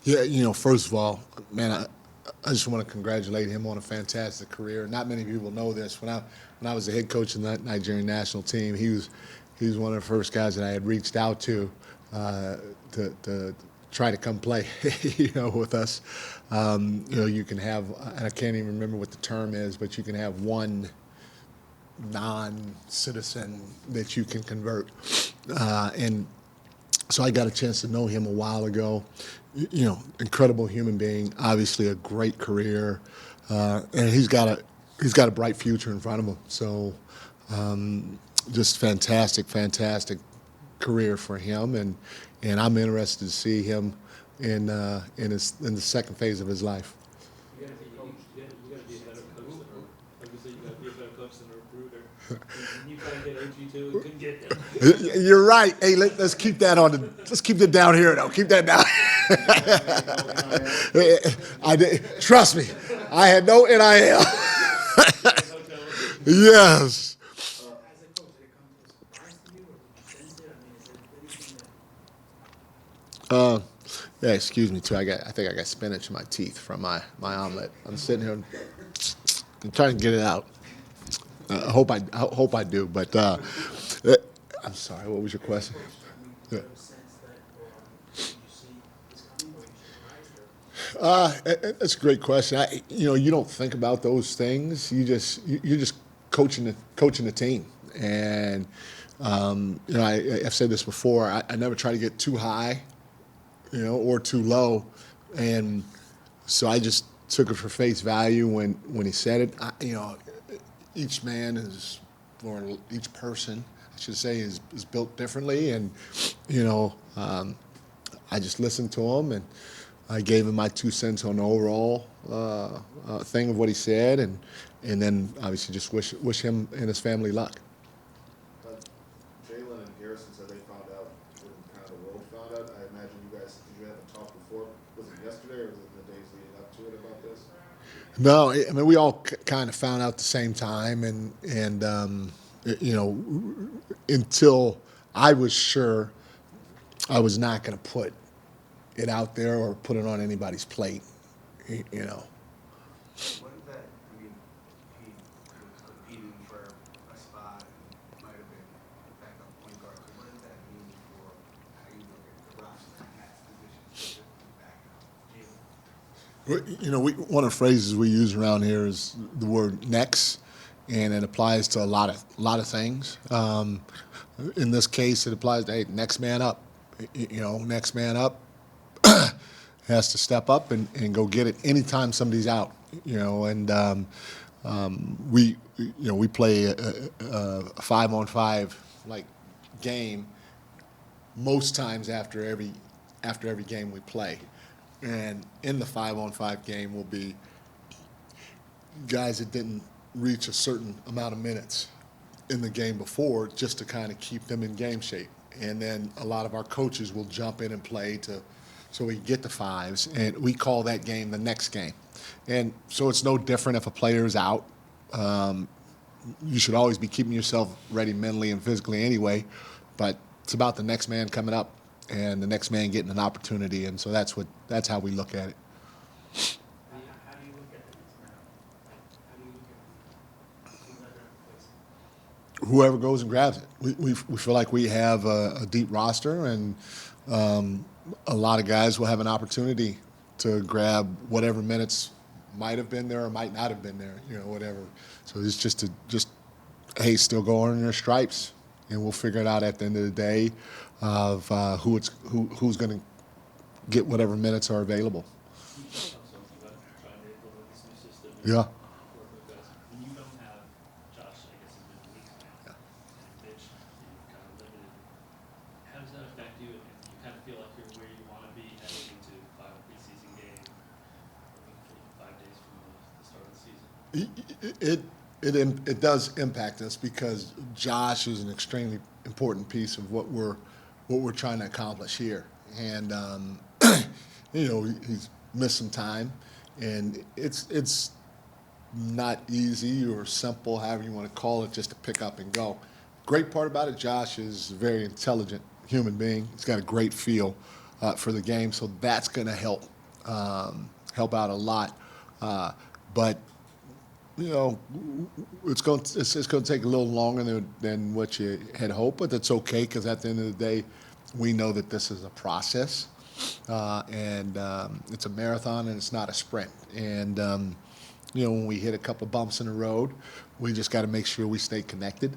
Yeah, first of all, man, I just want to congratulate him on a fantastic career. Not many people know this. When I was the head coach of the Nigerian national team, he was one of the first guys that I had reached out to to try to come play, with us. You can have, and I can't even remember what the term is, but you can have one non-citizen that you can convert, and so I got a chance to know him a while ago. Incredible human being, obviously a great career, and he's got a bright future in front of him. So, just fantastic career for him, and I'm interested to see him in the second phase of his life. You gotta be a better coach than a, like you said, you gotta be a better coach than a recruiter. When you try to get OG too, you couldn't get him. You're right. Hey, let's keep that let's keep it down here though. Keep that down. I did, trust me, I had no NIL. Yes. As a coach, did it come as a surprise to you, or did you sense it? I mean, is there anything that Yeah, excuse me too. I think I got spinach in my teeth from my omelet. I'm sitting here, I'm trying to get it out. I hope I do. But I'm sorry. What was your question? Yeah. That's a great question. You don't think about those things. You're just coaching the team, and I've said this before. I never try to get too high, or too low, and so I just took it for face value when he said it. Each man is, or each person, I should say, is built differently, and I just listened to him, and I gave him my 2 cents on the overall thing of what he said, and then obviously just wish him and his family luck. Jalen and Garrison said they found out when kind of the world found out. I imagine you guys, did you have a talk before? Was it yesterday or was it the days leading up to it about this? No, I mean we all kind of found out at the same time, and until I was sure I was not going to put it out there or put it on anybody's plate, What is that? I mean, he was competing for a spot and might have been backup point guard. So what does that mean for how you look at the roster in that position, backup? One of the phrases we use around here is the word "next," and it applies to a lot of things. In this case, it applies to next man up. Next man up has to step up and go get it anytime somebody's out. We play a 5-on-5 like game most times after every game we play. And in the 5-on-5 game will be guys that didn't reach a certain amount of minutes in the game before, just to kind of keep them in game shape. And then a lot of our coaches will jump in and play so we get the fives, and we call that game the next game. And so it's no different if a player is out. You should always be keeping yourself ready mentally and physically anyway, but it's about the next man coming up and the next man getting an opportunity, and so that's how we look at it. how do you look at the next round? How do you look at who's not going to replace him? Whoever goes and grabs it. We feel like we have a deep roster, and a lot of guys will have an opportunity to grab whatever minutes might have been there or might not have been there, whatever. So it's just still go on your stripes, and we'll figure it out at the end of the day of who's going to get whatever minutes are available. You talked something about trying to implement this new system. Yeah. Work with guys. When you don't have Josh, I guess, has been weeks now, and Mitch, you're kind of limited. How does that affect you? And you kind of feel like you're where you want to be heading into the final preseason game, 5 days from the start of the season? It does impact us because Josh is an extremely important piece of what we're trying to accomplish here, and he's missed some time, and it's not easy or simple, however you want to call it, just to pick up and go. Great part about it, Josh is a very intelligent human being. He's got a great feel for the game, so that's going to help help out a lot. But you know, it's going to take a little longer than what you had hoped, but that's okay because at the end of the day, we know that this is a process, and it's a marathon and it's not a sprint. And you know, when we hit a couple bumps in the road, we just got to make sure we stay connected,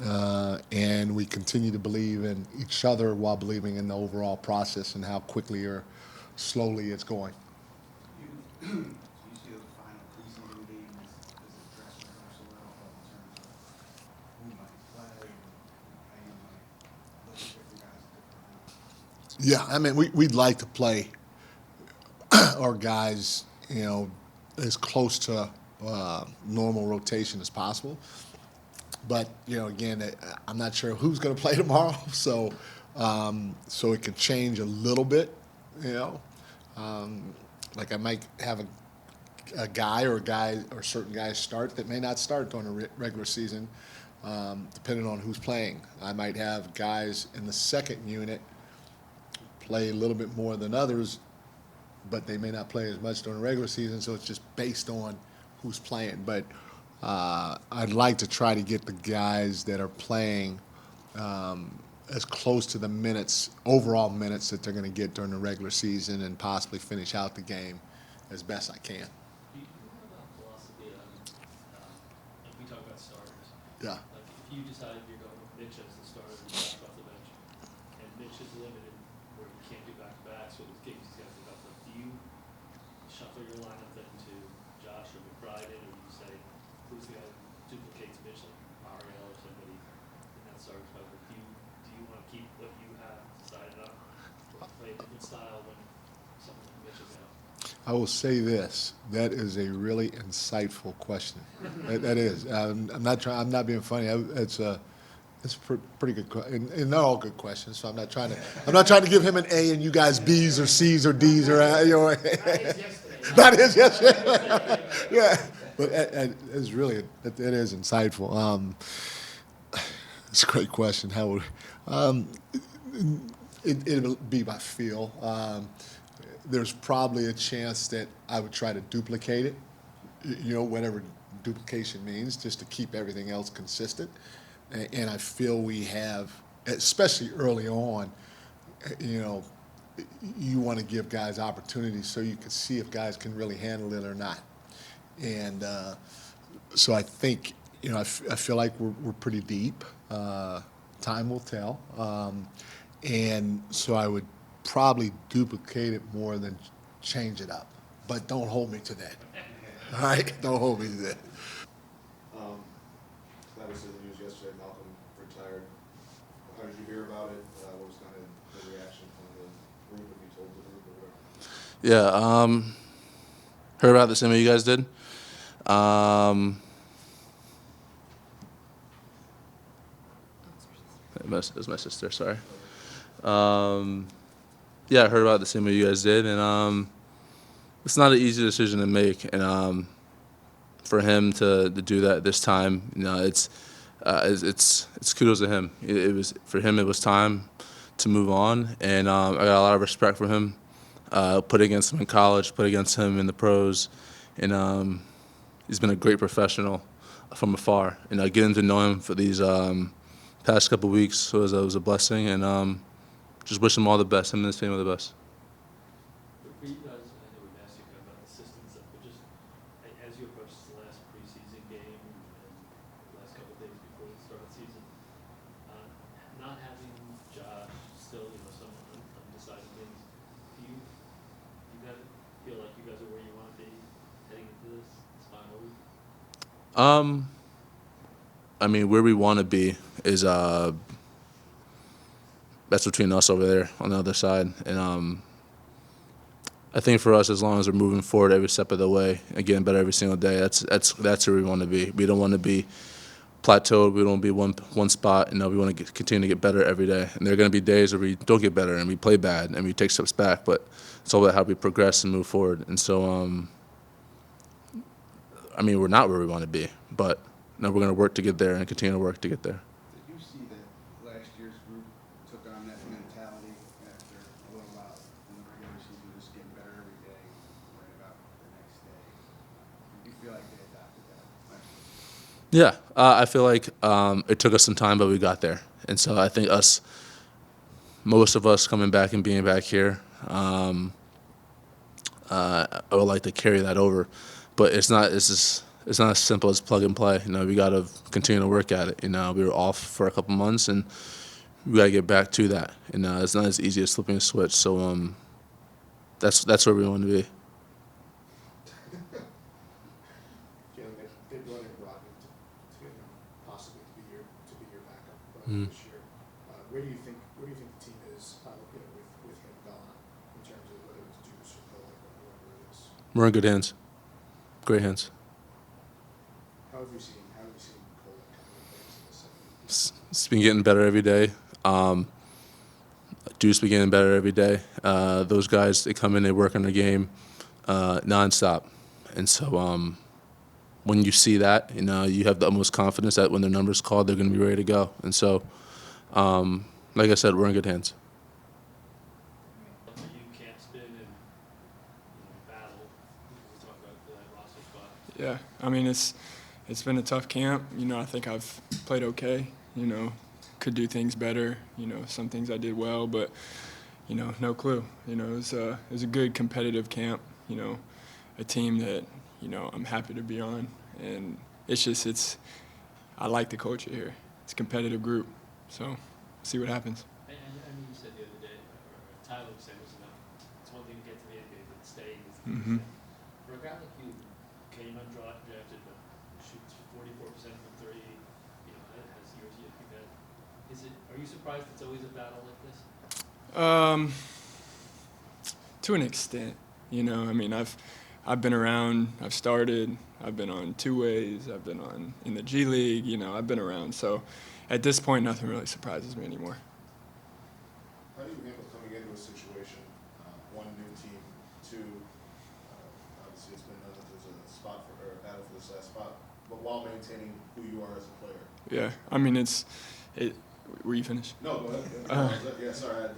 and we continue to believe in each other while believing in the overall process and how quickly or slowly it's going. Do you see those final preseason games as a dress rehearsal at all in terms of who might play and how you might look at different guys at different times? Yeah, I mean, we'd like to play our guys, you know, as close to normal rotation as possible. But you know, again, I'm not sure who's going to play tomorrow, so it can change a little bit. You know, like I might have a guy or certain guys start that may not start during the regular season, depending on who's playing. I might have guys in the second unit play a little bit more than others, but they may not play as much during the regular season, so it's just based on who's playing. But I'd like to try to get the guys that are playing as close to the overall minutes that they're going to get during the regular season and possibly finish out the game as best I can. Do you have a philosophy on, like we talk about starters? Yeah. Like if you decide you're going with Mitch as the starter and Josh off the bench, and Mitch is limited where you can't do back-to-backs with his games he's got to pick up, like, do you shuffle your lineup then to Josh or McBride in, or do you say, who's the guy who duplicates Mitch, like Mario or somebody in that starter spot? But do you want to keep what you have decided on, or play a different style when someone like Mitch is out? I will say this: that is a really insightful question. That is. I'm not being funny. It's a pretty good question, and they're all good questions. So I'm not trying to give him an A and you guys B's or C's or D's or you know. Not his yesterday. Yeah, but it's really it is insightful. It's a great question. How would it'll be by feel. There's probably a chance that I would try to duplicate it, you know, whatever duplication means, just to keep everything else consistent. And I feel we have, especially early on, you know, you want to give guys opportunities so you can see if guys can really handle it or not. And so I think, you know, I feel like we're pretty deep. Time will tell. And so I would probably duplicate it more than change it up. But don't hold me to that. All right? Don't hold me to that. Obviously, the news yesterday, Malcolm retired. How did you hear about it? What was kind of the reaction from the group, if you told the group or whatever? Yeah, heard about the same way you guys did. It was my sister, sorry. Yeah, I heard about it the same way you guys did, and it's not an easy decision to make. And for him to do that this time, you know, it's kudos to him. It was for him. It was time to move on, and I got a lot of respect for him. Put against him in college, put against him in the pros, and he's been a great professional from afar. And getting to know him for these past couple of weeks was a blessing, and just wish him all the best. Him and his family the best. For you guys, I know we've asked you kind of about the system stuff, but just as you approach the last preseason game and the last couple of days before the start of the season, not having Josh still, you know, some undecided things, do you guys feel like you guys are where you want to be heading into this final week? I mean, where we want to be is that's between us over there on the other side, and I think for us, as long as we're moving forward every step of the way and getting better every single day, that's where we want to be. We don't want to be plateaued. We don't want to be one spot. You know, we want to continue to get better every day. And there are going to be days where we don't get better and we play bad and we take steps back. But it's all about how we progress and move forward. And so, I mean, we're not where we want to be, but no, we're going to work to get there and continue to work to get there. Did you see that last year's group took on that mentality after a little while in the regular season, just getting better every day? like they adapted that? Yeah, I feel like it took us some time, but we got there. And so I think most of us coming back and being back here, I would like to carry that over. But it's not as simple as plug and play. We got to continue to work at it. We were off for a couple months, and we got to get back to that. It's not as easy as flipping a switch. So that's where we want to be. Jalen, they brought in Rodney to possibly to be your backup Mhm. this year. Where do you think the team is with him gone in terms of whether it's Juice or Cole or whoever it is? We're in good hands. Great hands. How have you seen Cole come in in the second? It's been getting better every day. Deuce been getting better every day. Those guys, they come in, they work on their game nonstop. And so when you see that, you have the utmost confidence that when their number's called, they're going to be ready to go. And so, like I said, we're in good hands. For you, can't spin and battle. We talk about the roster spot. Yeah, I mean it's been a tough camp. I think I've played okay. Could do things better. Some things I did well, but no clue. It was a good competitive camp. A team that I'm happy to be on, and I like the culture here. It's a competitive group, so see what happens. And you said the other day, or Tyler said it was enough. It's one thing to get to the NBA, but staying is the Mhm. thing. For a guy like you, came undrafted, but shoots 44% from three, has years yet like that. Are you surprised it's always a battle like this? To an extent, I've been around. I've started. I've been on two ways. I've been in the G League. I've been around. So at this point, nothing really surprises me anymore. How do you handle coming into a situation, one, new team, two, obviously it's been known that there's a spot or a battle for this last spot, but while maintaining who you are as a player? Yeah, were you finished? No, go ahead. Yeah, sorry,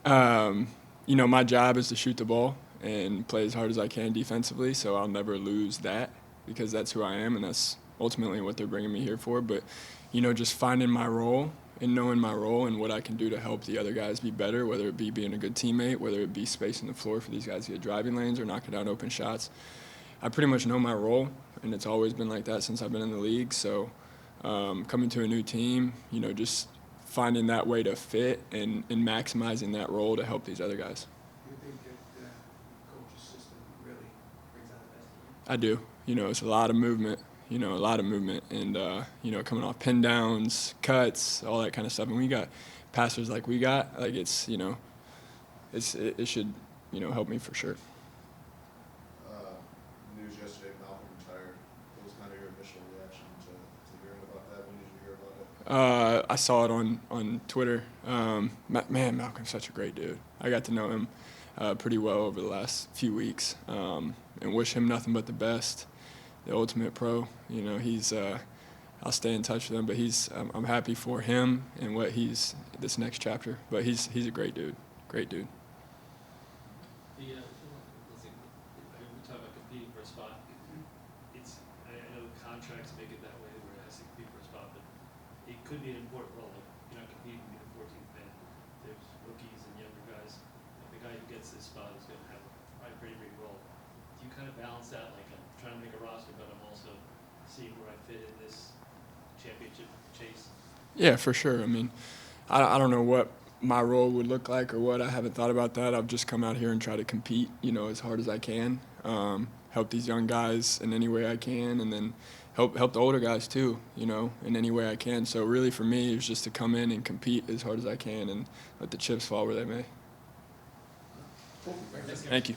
go. My job is to shoot the ball and play as hard as I can defensively, so I'll never lose that because that's who I am and that's ultimately what they're bringing me here for. But, just finding my role and knowing my role and what I can do to help the other guys be better, whether it be being a good teammate, whether it be spacing the floor for these guys to get driving lanes or knocking down open shots. I pretty much know my role, and it's always been like that since I've been in the league. So coming to a new team, just finding that way to fit and maximizing that role to help these other guys. Do you think that the coach's system really brings out the best in you? I do. It's a lot of movement, and, coming off pin downs, cuts, all that kind of stuff. And we got passers like we got, it should, help me for sure. News yesterday, Malcolm retired. What was kind of your initial reaction to hearing about that? When did you hear about it? I saw it on Twitter. Man, Malcolm's such a great dude. I got to know him pretty well over the last few weeks, and wish him nothing but the best. The ultimate pro. I'll stay in touch with him, but I'm happy for him and what he's this next chapter. But he's a great dude. Great dude. We talk about competing for a spot. I know contracts make it that way where it has to compete for a spot, but it could be an important role. Like you're not competing to be the 14th man. There's rookies and younger guys. The guy who gets this spot is going to have a pretty big role. Do you kind of balance that? Like I'm trying to make a roster, but I'm also seeing where I fit in this championship chase. Yeah, for sure. I don't know what my role would look like or what. I haven't thought about that. I've just come out here and try to compete, as hard as I can. Help these young guys in any way I can, and then help the older guys too, in any way I can. So really for me, it's just to come in and compete as hard as I can and let the chips fall where they may. Thank you.